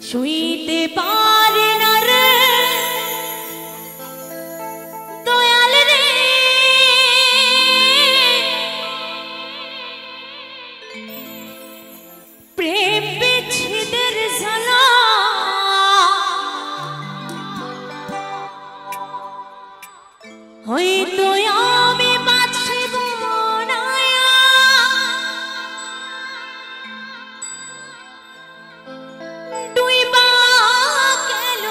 শুইতে পারে না রে দয়াল রে, প্রেম বিচ্ছেদের জ্বালা হয়তো আমি বাঁচব না, ডুইবা গেল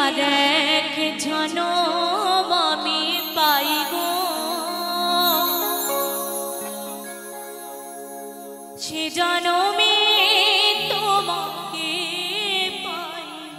আর এক জনম আমি পাইব সে জনমে তোমাকে পাইব।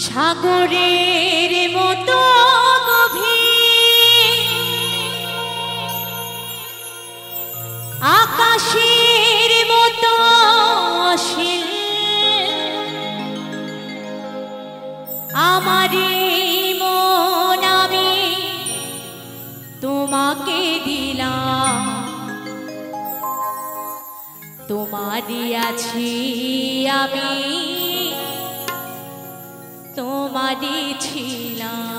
সাগরের মতো গভীর, আকাশের মতো অসীম, আমারই মন আমি তোমাকে দিলাম, তোমারই আছি আমি, তোমারই ছিলাম।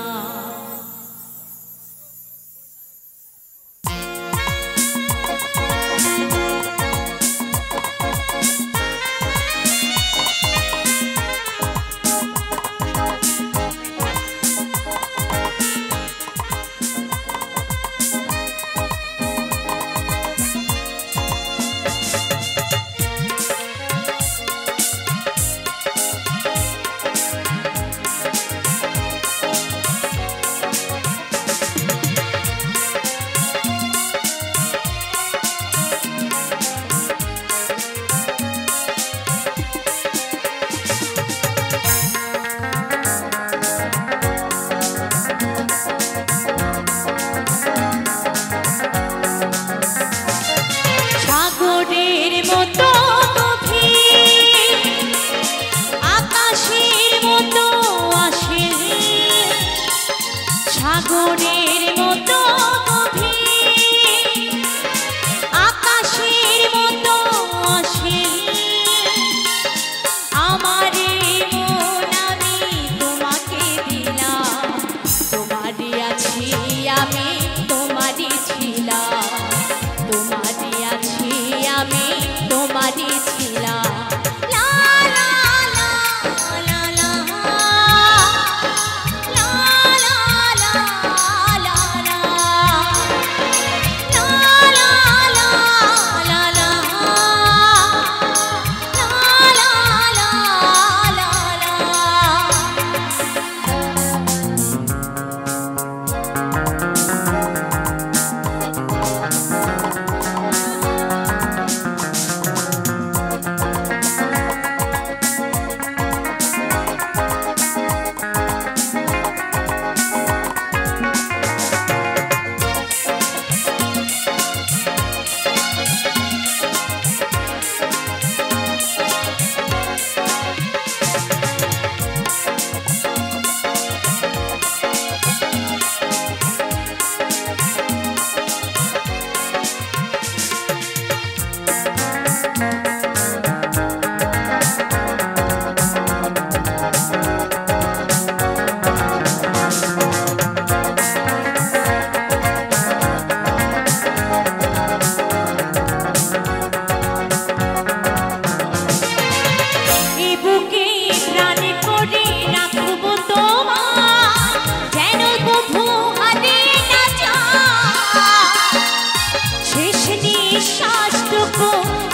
নিঃশ্বাসটুকু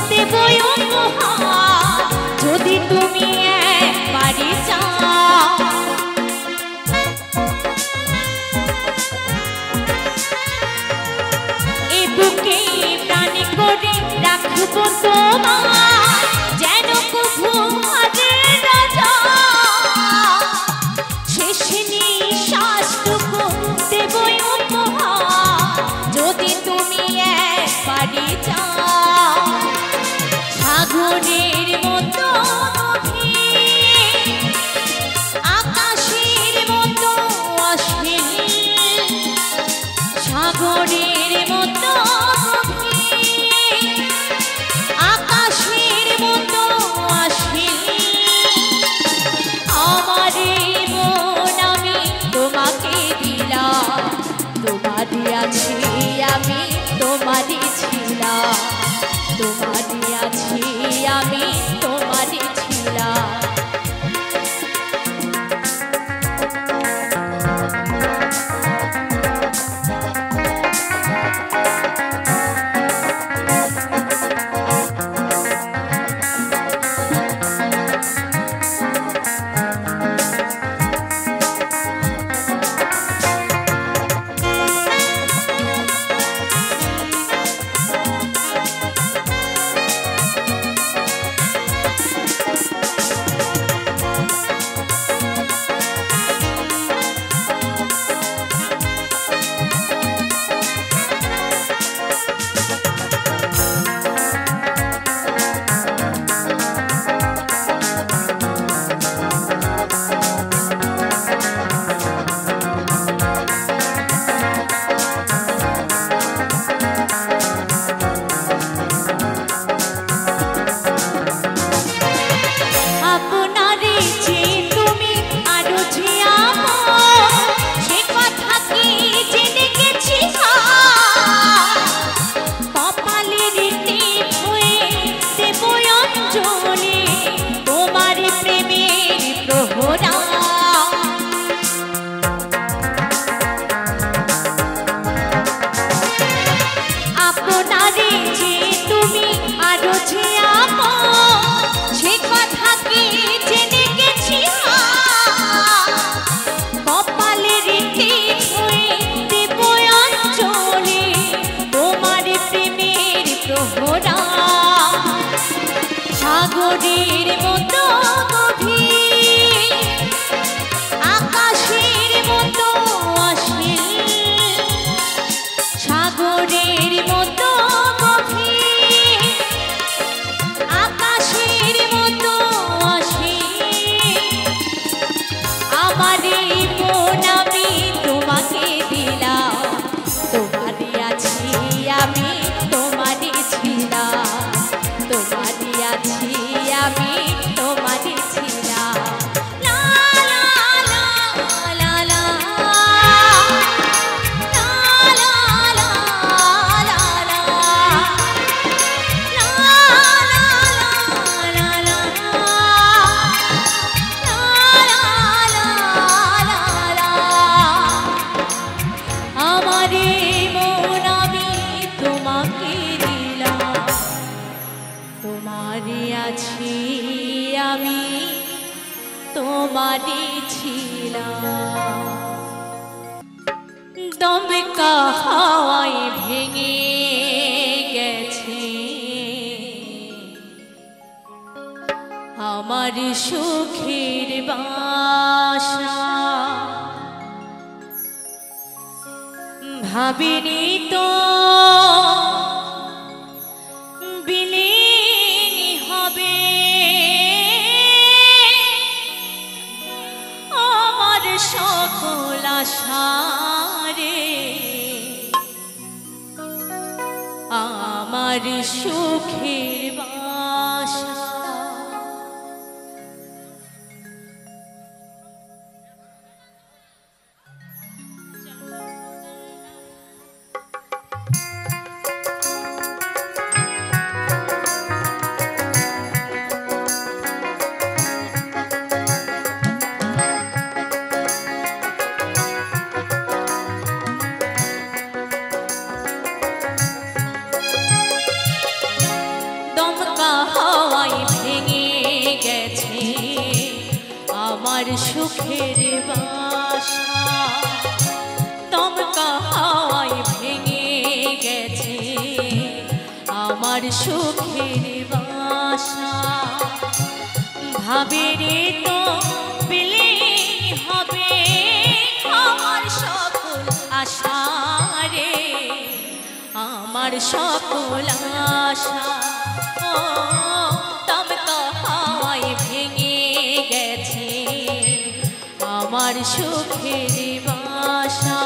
দেব উপহার যদি তুমি একবারই চাও। এ বুকে প্রাণ করে রাখবো তোমার যেন কভু হারে না যায়। শেষ নিঃশ্বাসটুকু দেব উপহার যদি তুমি একবারই চাও। সাগরের মতো গভীর, আকাশের মতো অসীম, সাগরের মতো গভীর, আকাশের মতো অসীম। আমার মন আমি তোমাকে দিলাম, তোমারই আছি আমি, তোমারই ছিলাম, তোমারই আছি আমি, তোমারই ছিলাম। সাগরের মতো গভীর, আকাশের মতো অসীম, সাগরের মতো গভীর, আকাশের মতো অসীম। আমার মন আমি তোমাকে দিলাম, তোমারই আছি আমি, তোমারই ছিলাম, তোমারই আছি আমি, তোমারই ছিলাম। লা লা লা লা লা, লা লা লা লা লা, লা লা লা লা, আমার মন আমি তোমাকে দিলাম, তোমারই আছি আমি, তোমারই ছিলাম। দমকা হাওয়ায় ভেঙে গেছে আমার সুখের বাসা, ভাবিনি তো বিলীন হবে আমার সকল আশা রে, আমার সুখের বাসা। সুখের বাসা দমকা হাওয়ায় ভেঙে গেছে আমার সুখের বাসা ভাবে রে তো পেলে হবে আমার সকল আশা রে আমার সকল আশা ও দমকা হাওয়ায় ভেঙে গেছে আমার সুখের বাসা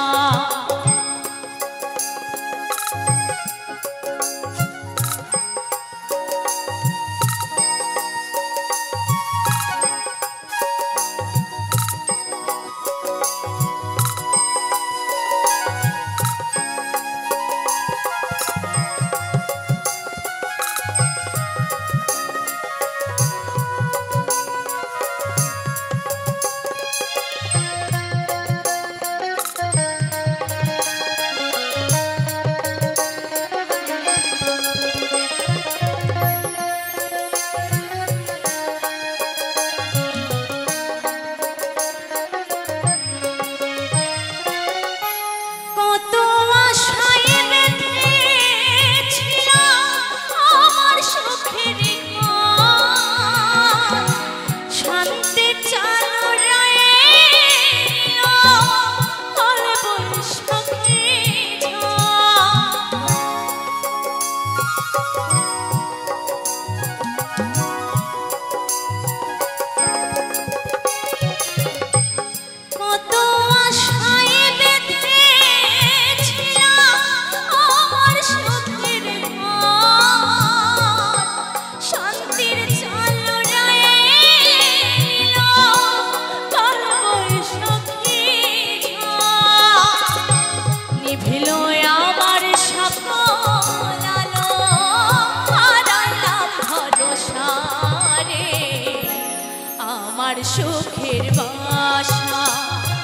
সুখের বাসা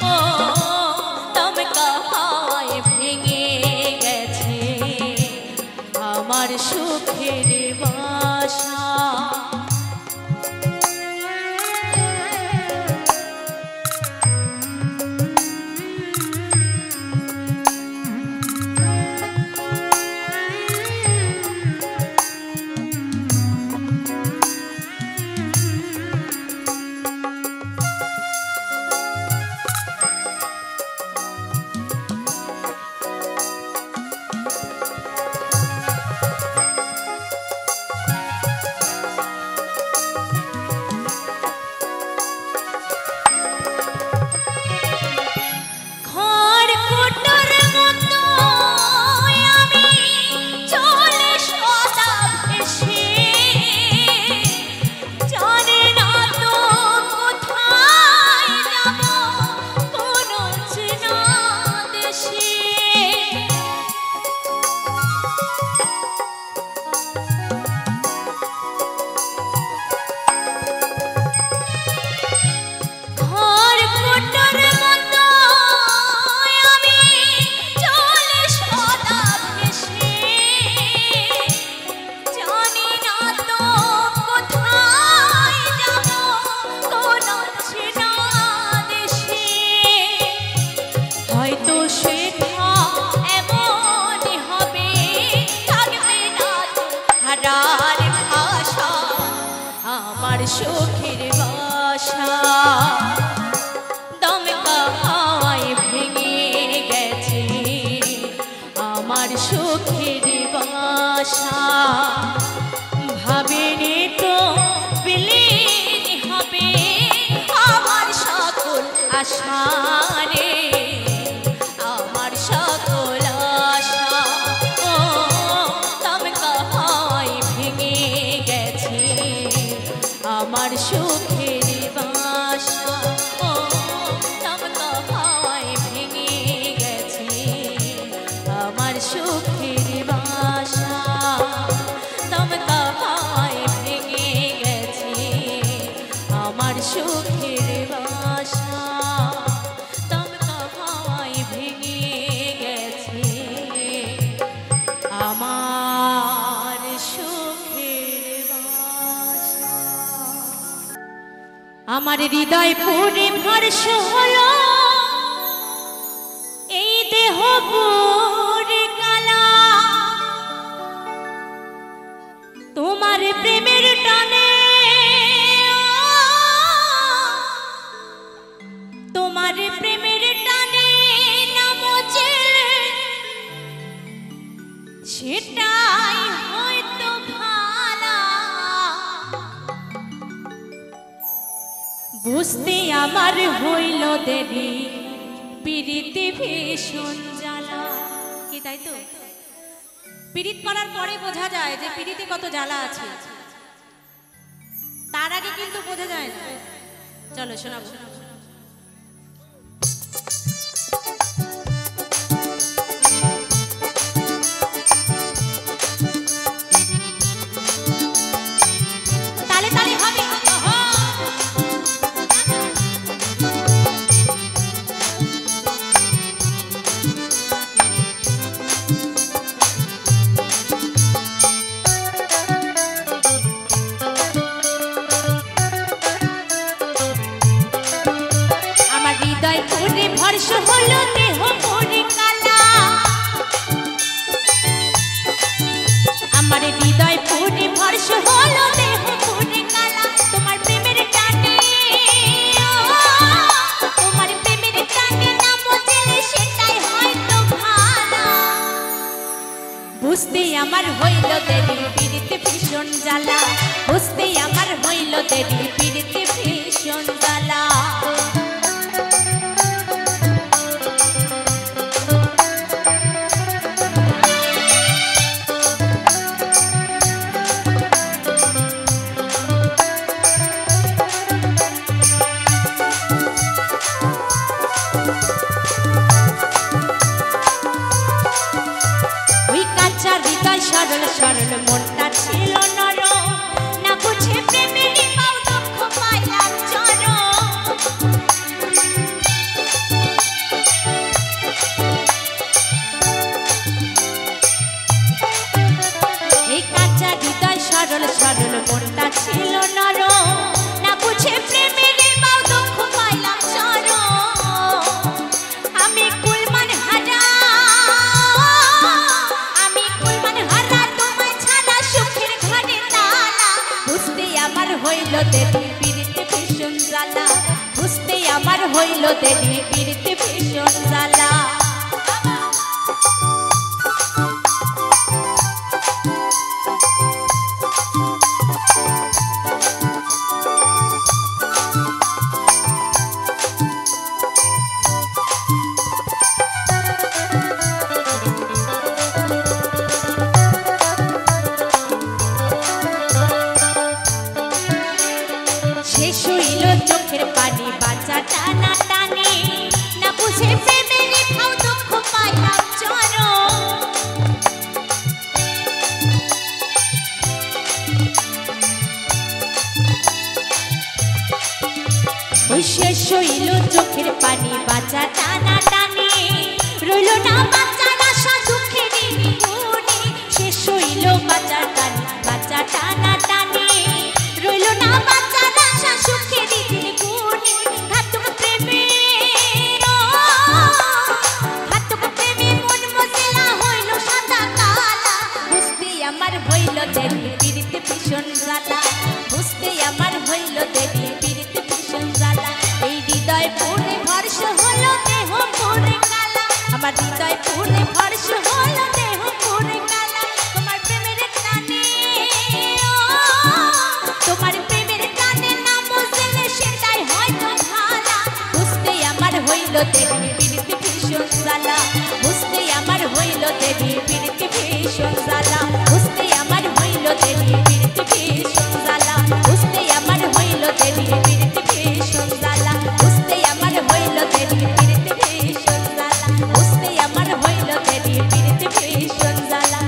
ও দমকা হাওয়ায় ভেঙে গেছে আমার সুখের বাসা সুখের বাসা দমকা হাওয়ায় ভেঙে গেছে আমার সুখের বাসা ভাবে রে তো পেলে হবে আমার সকল আশা রে আমার সকল আশা ও দমকা হাওয়ায় ভেঙে গেছে আমার সুখের বাসা ও দমকা হাওয়ায় ভেঙে গেছে আমার সুখের বাসা দমকা হাওয়ায় ভেঙে গেছে আমার সুখের বাসা দমকা হাওয়ায় ভেঙে গেছে আমার সুখের বাসা আমার হৃদয় পুরে ভরস হলো এই দেহ পুরে কালা তোমার প্রেমের টানে তোমার প্রেমের টানে নামছে সেটাই হয়তো ভালা বুঝতে আমার হইল দেরি পিরিতে ভীষণ জ্বালা কি তাই তো পিরিত করার পরে বোঝা যায় যে পিরিতে কত জ্বালা আছে তার আগে কিন্তু বোঝা যায় না চলো শোনাবো তালে তালে হবে ভরস হলো দেহ পুরে কালা আমার হৃদয় পুরে ভরস হলো দেহ পুরে কালা তোমার প্রেমের টানে তোমার প্রেমের টানে নাম চলে সেটাই হয়তো ভালা বুঝতে আমার হইল দেরি পিরিতে ভীষণ জ্বালা বুঝতে আমার হইল দেরি পিরিতে ভীষণ জ্বালা সরল সরল মনটা ছিল নরম না বুঝে প্রেমের পাও দুঃখ পাইলাম চরম এই কাঁচা হৃদয় সরল সরল মনটা ছিল নরম না বুঝে প্রেমের পাও দুঃখ পাইলাম চরম আমি কুলমান হারা হইল দেরি পিরিতে ভীষণ জ্বালা বুঝতে আমার হইল দেরি পিরিতে ভীষণ জ্বালা শেষ হইল চোখের পানি বাঁচা টানা টানি না বুঝে প্রেমের ভাও দুঃখ পাইলাম চরম ওই শেষ হইল চোখের পানি বাঁচা টানা টানি রইল না বাঁচার আশা দুঃখের গুণি শেষ হইল বাঁচার টানি বাঁচা টানা টানি রইল না বাঁচার আশা সুখের গুণি ঘাতক প্রেমে মন মজেলা হইল সাদা কালা বুঝতে আমার হইল দেরি পিরিতে ভীষণ জ্বালা বুঝতে আমার হইল দেরি পিরিতে ভীষণ জ্বালা এই হৃদয় পুরে ভরস হলো দেহ পুরে কালা আমার হৃদয় পুরে ভরস হলো দেহ পুরে কালা তোমার প্রেমের টানে তোমার প্রেমের টানে নাম বুঝলে সেটাই হয়তো ভালা বুঝতে আমার হইল দেরি পিরিতে ভীষণ জ্বালা বুঝতে আমার হইল দেরি পিরিতে ভীষণ জ্বালা বুঝতে আমার হইল দেরি পিরিতে ভীষণ জ্বালা বুঝতে আমার হইল দেরি পিরিতে ভীষণ জ্বালা বুঝতে আমার হইল দেরি পিরিতে ভীষণ জ্বালা বুঝতে আমার হইল দেরি পিরিতে ভীষণ জ্বালা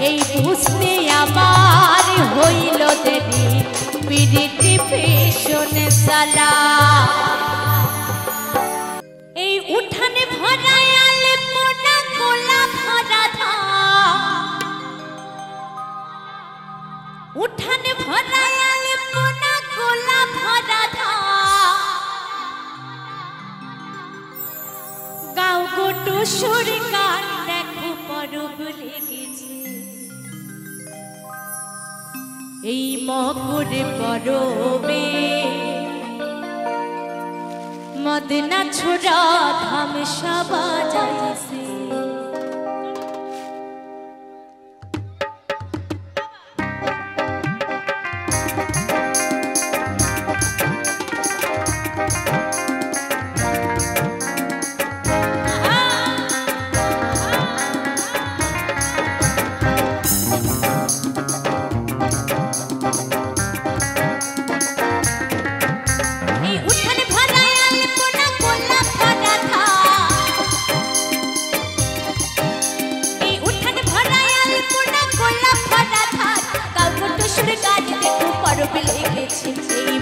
এই বুঝতে আমার হইল দেরি পিরিতে ভীষণ জ্বালা এই উঠানে ভরায় আলে পোনা গোলা ভরা ধা উঠানে ভরায় আলে পোনা গোলা ভরা ধা টুসুর গান দেখো পরব লেগেছে এই মকর পরবে মদনা ছোড়া ধামসা বাজাইছে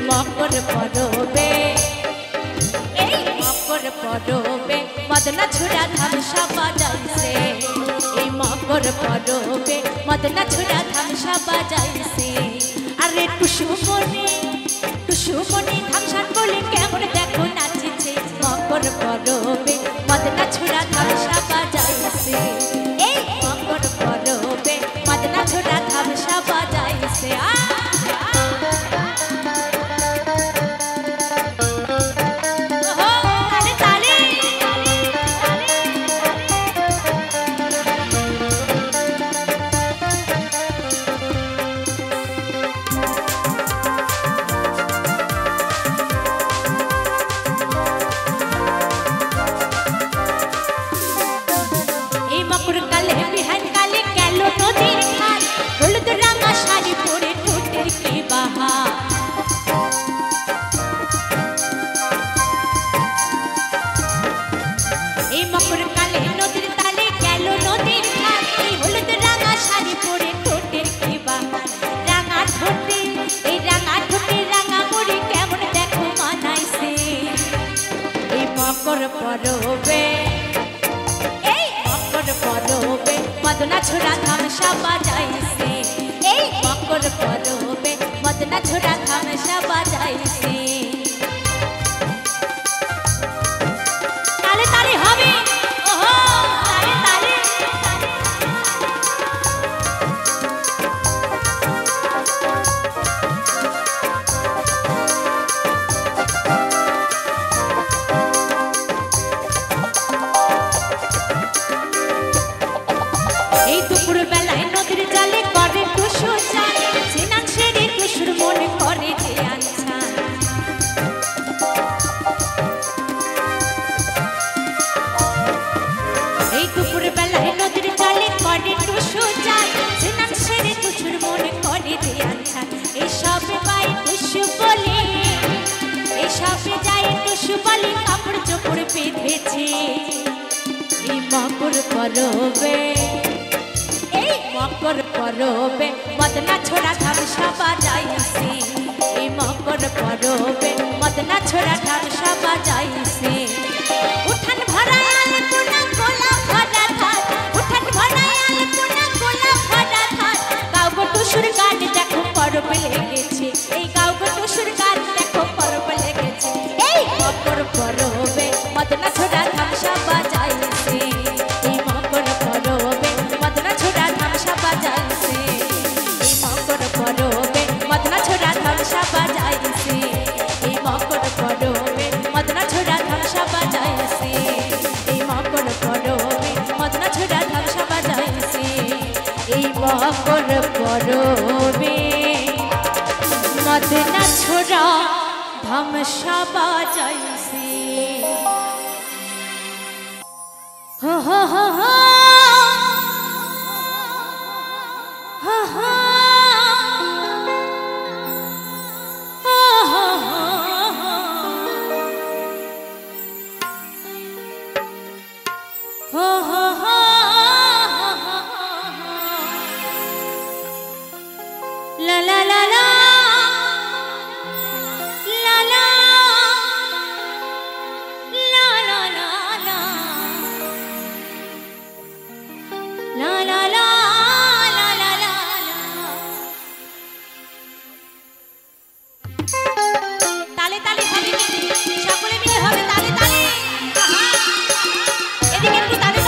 মকর পরবে এই মকর পরবে মদনা ছোড়া ধামসা বাজাইছে এই মকর পরবে মদনা ছোড়া ধামসা বাজাইছে আরে টুসুমনি ধামসান বলে কেমন দেখো নাচছে মকর পরবে মদনা ছোড়া ধামসা বাজাইছে এই মকর পরবে মদনা ছোড়া ধামসা বাজাইছে পরবে এই মকর পরবে মদনা ছোড়া ধামসা বাজাইছে এই মকর পরবে মদনা ছোড়া ধামসা বাজাইছে তালে তালে হবে ওহো তালে তালে কাপড় চোপড় পেঁধেছে এই মকর পরবে এই মকর পরবে মদনা ছোড়া ধামসা বাজাইছে এই মকর পরবে মদনা ছোড়া ধামসা বাজাইছে উঠান ভরায় আলপনা গোলা ভরা থাক উঠান ভরায় আলপনা গোলা ভরা থাক গাও গো টুসুর গান দেখো পরব লেগেছে এই গাও গো টুসুর গান দেখো পরব লেগেছে এই মকর পরবে মদনা ছোড়া ধামসা বাজাইছে এই মকর পরবে মদনা ছোড়া ধামসা বাজাইছে এই মকর পরবে মদনা ছোড়া ধামসা বাজাইছে এই মকর পরবে মদনা ছোড়া ধামসা বাজাইছে এই মকর পরবে মদনা ছোড়া ধামসা বাজাইছে এই মকর পরবে মদনা ছোড়া ধামসা বাজাইছে হো হো হো হো হো হো la la la la la la la la la la la la তালে তালে হবে সকলে মিলে হবে তালে তালে এদিকে একটু তালে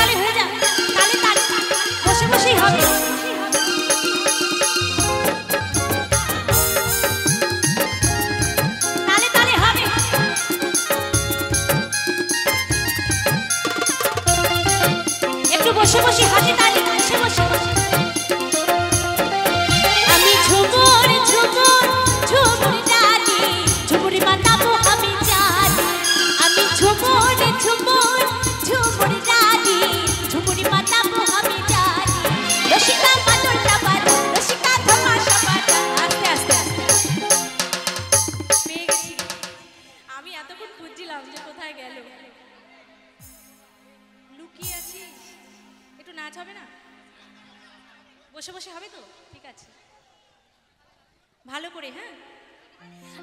ভালো করে হ্যাঁ।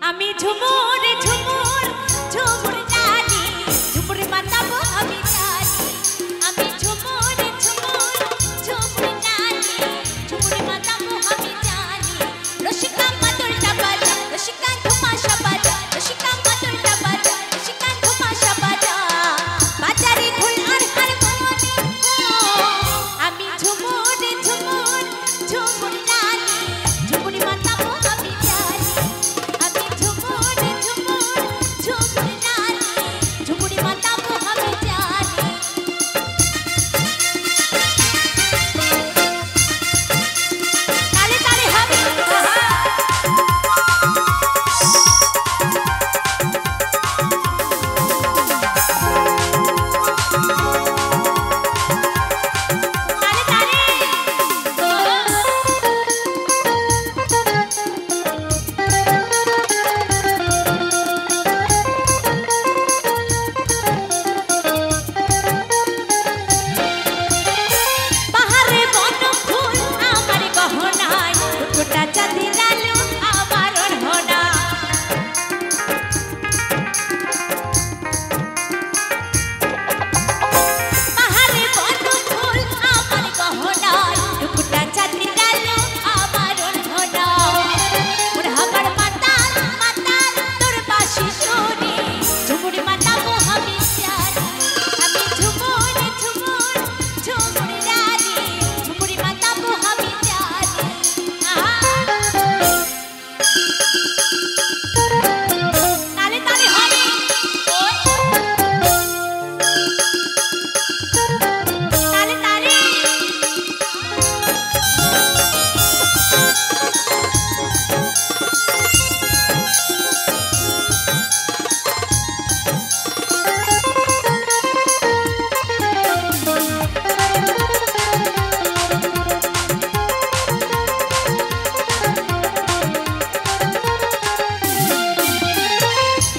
আমি ঝুমুর ঝুমুর ঝুমুর জানি, ঝুমুর মাতাবো আমি জানি। আমি ঝুমুর ঝুমুর ঝুমুর জানি, ঝুমুর মাতাবো আমি জানি। রসিকা মাদুরটা বাজা, রসিকা ধুমাশা বাজা, রসিকা মাদুরটা বাজা, রসিকা ধুমাশা বাজা। বাজারে ঢোল আর হারমোনিয়াম। আমি ঝুমুর ঝুমুর ঝুমুর জানি, ঝুমুর মাতাবো আমি জানি। আমি ঝুমুর ঝুমুর ঝুমুর জানি, ঝুমুর মাতাবো আমি জানি। তালে তালে হবে তালে তালে। পাহাড়ে বন ফুল আমার গহনায়, টুকটা চাঁদের আলো আমার ওড়না। পাহাড়ে বন ফুল আমার গহনায়, টুকটা চাঁদের আলো আমার ওড়না। ওর হাবার মাতাল মাতাল তোর বাঁশি শুনি, ঝুমুর মাতাবো আমি জানি। আমি ঝুমুর ঝুমুর ঝুমুর জানি, ঝুমুর মাতাবো আমি জানি। তালে তালে হবে তালে তালে।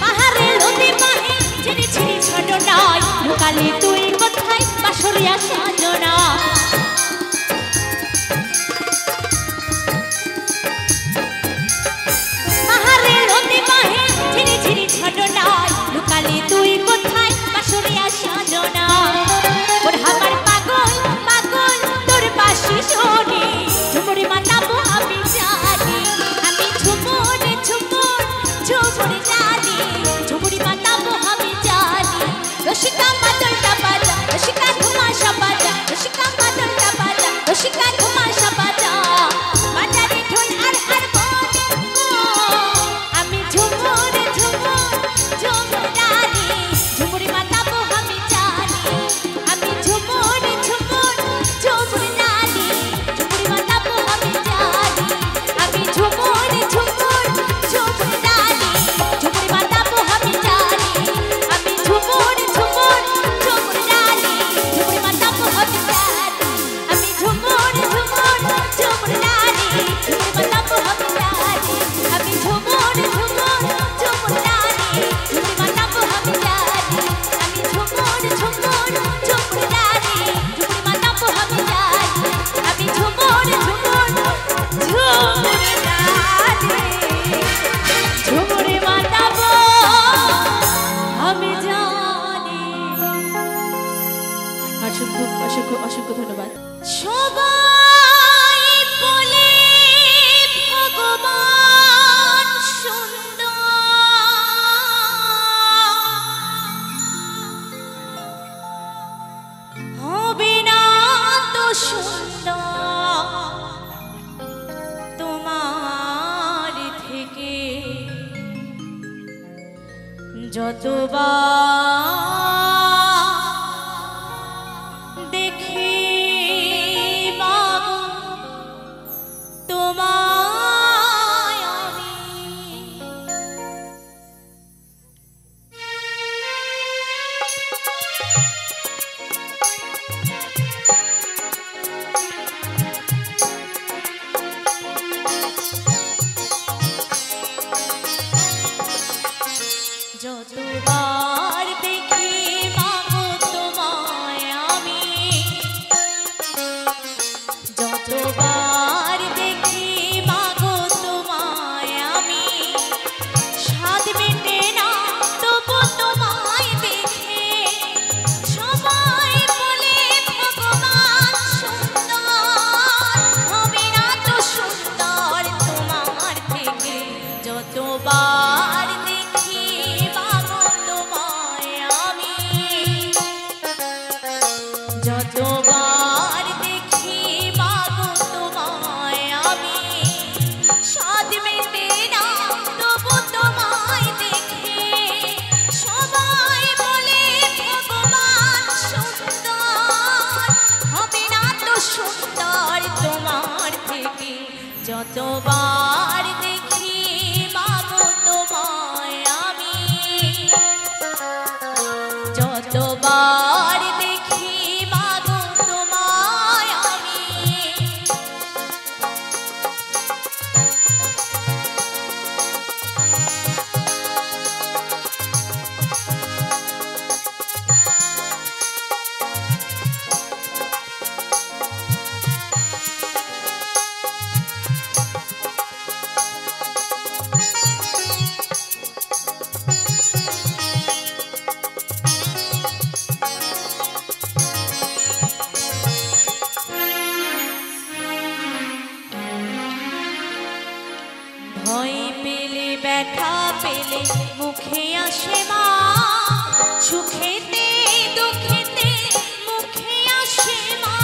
পাহাড়ে নদী বাহে ঝিরি ঝিরি ছড়নায়, লুকালি তুই কোথায় বাঁশরিয়া সাজনা। পাহাড়ে নদী বাহে ঝিরি ঝিরি ছড়নায়, লুকালি তুই কোথায় বাঁশরিয়া সাজনা। ওর হাবার পাগল পাগল তোর বাঁশি শুনি, ঝুমুর মাতাবো আমি জানি। আমি ঝুমুর ঝুমুর ঝুমুর জানি, ঝুমুর মাতাবো আমি জানি। রসিকা মাদুরটা বাজা, রসিকা ধুমাশা বাজা, রসিকা মাদুরটা বাজা, রসিকা ধুমাশা বাজা। বাজারে ঢোল আর হারমোনিয়াম। আমি ঝুমুর ঝুমুর ঝুমুর জানি, ঝুমুর মাতাবো আমি জানি। আমি ঝুমুর ঝুমুর ঝুমুর জানি, ঝুমুর মাতাবো আমি জানি। আমি ঝুমুর ঝুমুর ঝুমুর জানি, ঝুমুর মাতাবো আমি জানি। আমি ঝুমুর ঝুমুর ঝুমুর জানি, ঝুমুর মাতাবো আমি জানি। আমি ঝুমুর ঝুমুর ঝুমুর জানি, ঝুমুর মাতাবো আমি জানি। আমি ঝুমুর ঝুমুর ঝুমুর জানি, ঝুমুর মাতাবো আমি জানি। আমি ঝুমুর ঝুমুর ঝুমুর জানি, ঝুমুর মাতাবো আমি জানি। আমি ঝুমুর ঝুমুর ঝুমুর জানি, ঝুমুর মাতাবো আমি জানি। অসংখ্য অসংখ্য অসংখ্য ধন্যবাদ। সবাই বলে ভগবান সুন্দর, হবে না তো সুন্দর তোমার থেকে। যতবার দেখি বাবু তোমায় আমি, যতবার ভয় পেলে ব্যথা পেলে মুখে আসে মা, সুখেতে দুঃখেতে মুখে আসে মা।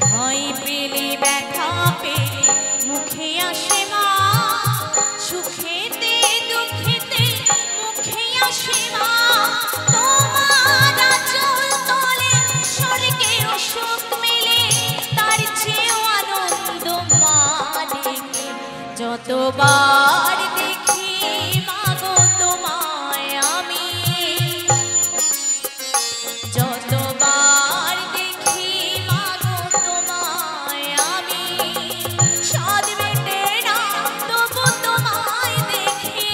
ভয় পেলে ব্যথা পেলে মুখে আসে মা, সুখেতে দুঃখেতে মুখে আসে মা। তোমার আঁচল তলে স্বর্গেও সুখ মেলে, তার চেয়েও আনন্দ মা দেখে যতবার দেখি মাগো তোমায় আমি, যতবার দেখি মাগো তোমায় আমি, স্বাদ মেটে না তবু তোমায় দেখে।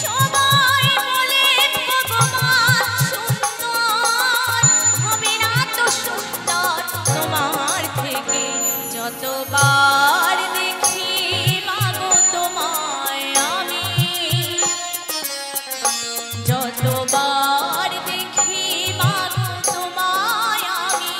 সবাই বলে ভগবান সুন্দর, হবে না তো সুন্দর তোমার থেকে, যতবার দেখি মাগো তোমায় আমি, যতবার দেখি মাগো তোমায় আমি।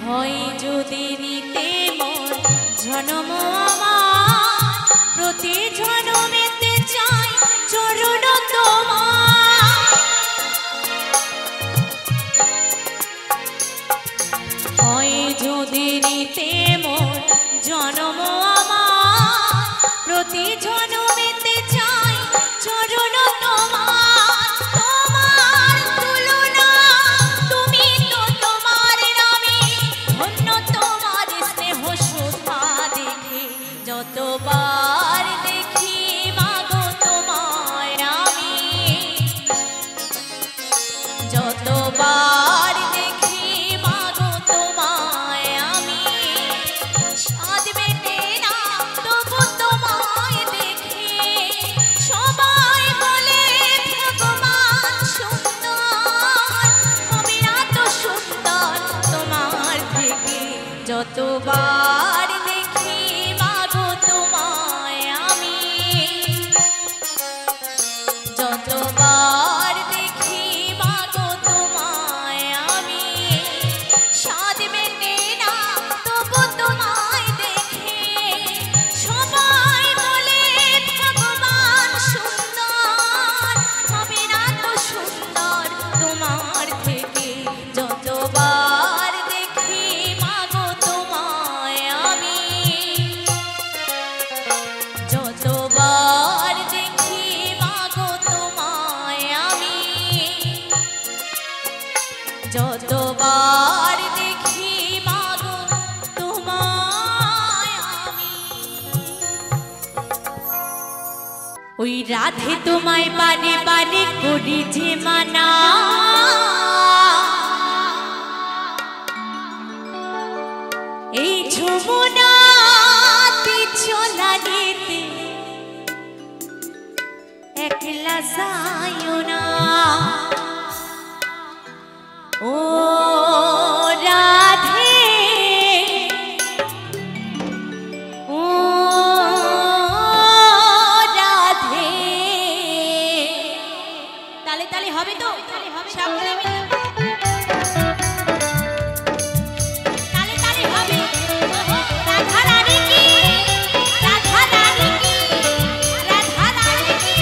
হয় যদি নিতে মন জনম আমার, প্রতি জনমেতে চাই চরণ তোমার। হয় যদি নিতে মন জনম আমার, প্রতি জনমেতে চাই চরণ তোমার। তোমার তুলনা তুমি তো তোমার নামে, ধন্য তোমার স্নেহ সুধা দেখে, যতবার দেখি মাগো তোমায় আমি, যতবার দেখি মাগো তোমায় আমি, স্বাদ মেটে না তবু তোমায় দেখে। সবাই বলে ভগবান সুন্দর, হবে না তো সুন্দর তোমার থেকে, যতবার দেখি মাগো তোমায় আমি, যতবার দেখি মাগো তোমায় আমি, স্বাদ মেটে না তবু তোমায় দেখে। সবাই বলে ভগবান সুন্দর, হবে না তো সুন্দর তোমার থেকে, যতবার দেখি মাগো তোমায় আমি, যতবার দেখি মাগো তোমায় আমি, যতবার দেখি মাগো তোমায় আমি। ওই রাধে তোমায় বারে বারে করি যে মানা, এই যমুনাতে চলা নিতে একলা যাইও না। ও রাধে, ও রাধে, তালে তালে হবে তো, সকলে মিলে তালে তালে হবে। রাধা রানী কি, রাধা রানী কি, রাধা রানী কি।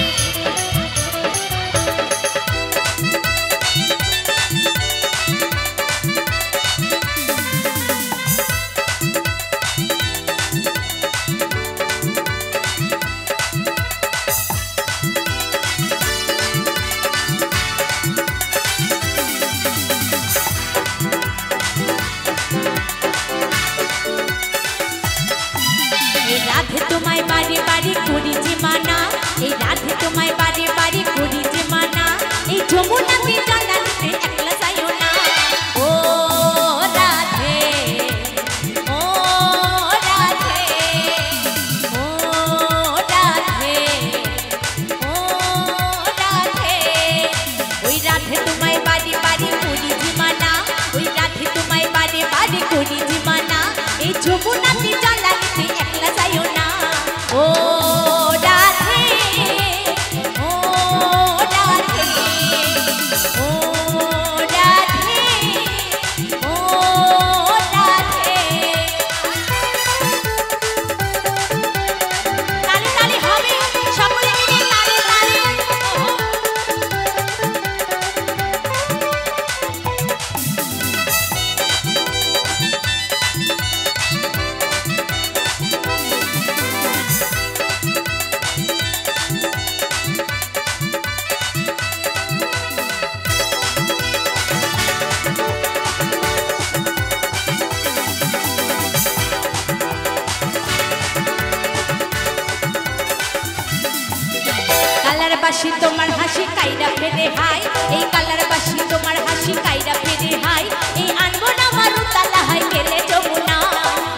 বাসি তোমার হাসি কাইরা ফেরে হাই এই কালার বাসি তোমার হাসি কাইরা ফেরে হাই এই আনবো না মারুতালা হাই গেলে যমুনা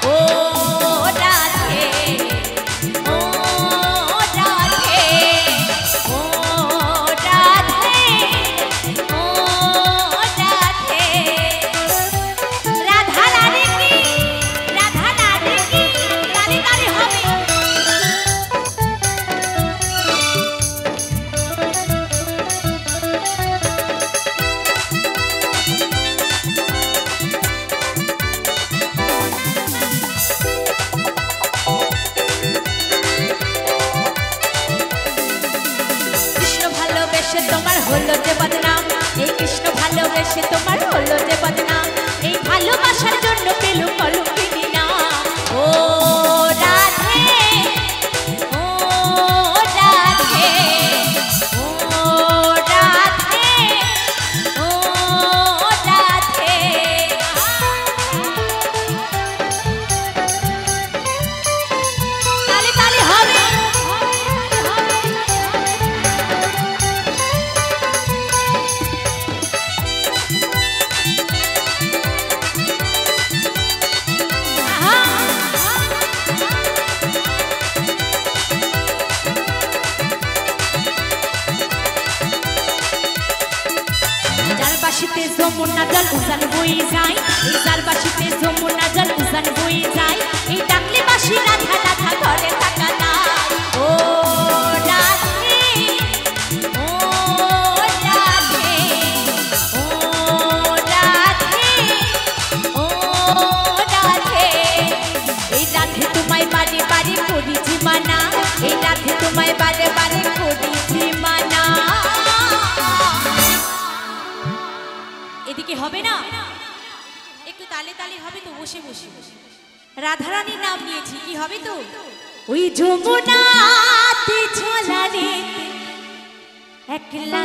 ও রাধে ও রাধে ও রাধে ও রাধে রাধা রানী কি রাধা রানী কি রানী রানী হবে তোমার হলো যে বদনাম এই কৃষ্ণ ভালোবেসে তোমার হলো যে বদনাম এই ভালোবাসার জন্য পেল কলঙ্কিনী না ও রাধে ও রাধে ও রাধে ও রাধে তালে তালে হবে বাসিতে যমুনা জল উজান বয়ে যায় এই যার বাসিতে যমুনা জল উজান বয়ে যায় এই ডাকলে বাসি রাধা রাধা ঘরে থাকা না ও রাধে ও রাধে ও রাধে ও রাধে এই রাধে তোমায় বারে বারে করিছি মানা এই রাধে তোমায় বারে বারে করিছি মানা এদিকে হবে না একটু তালে তালে হবে তো বসে বসে রাধারানীর নাম নিয়েছি কি হবে তো ওই যমুনাতে ঝোলা রে একলা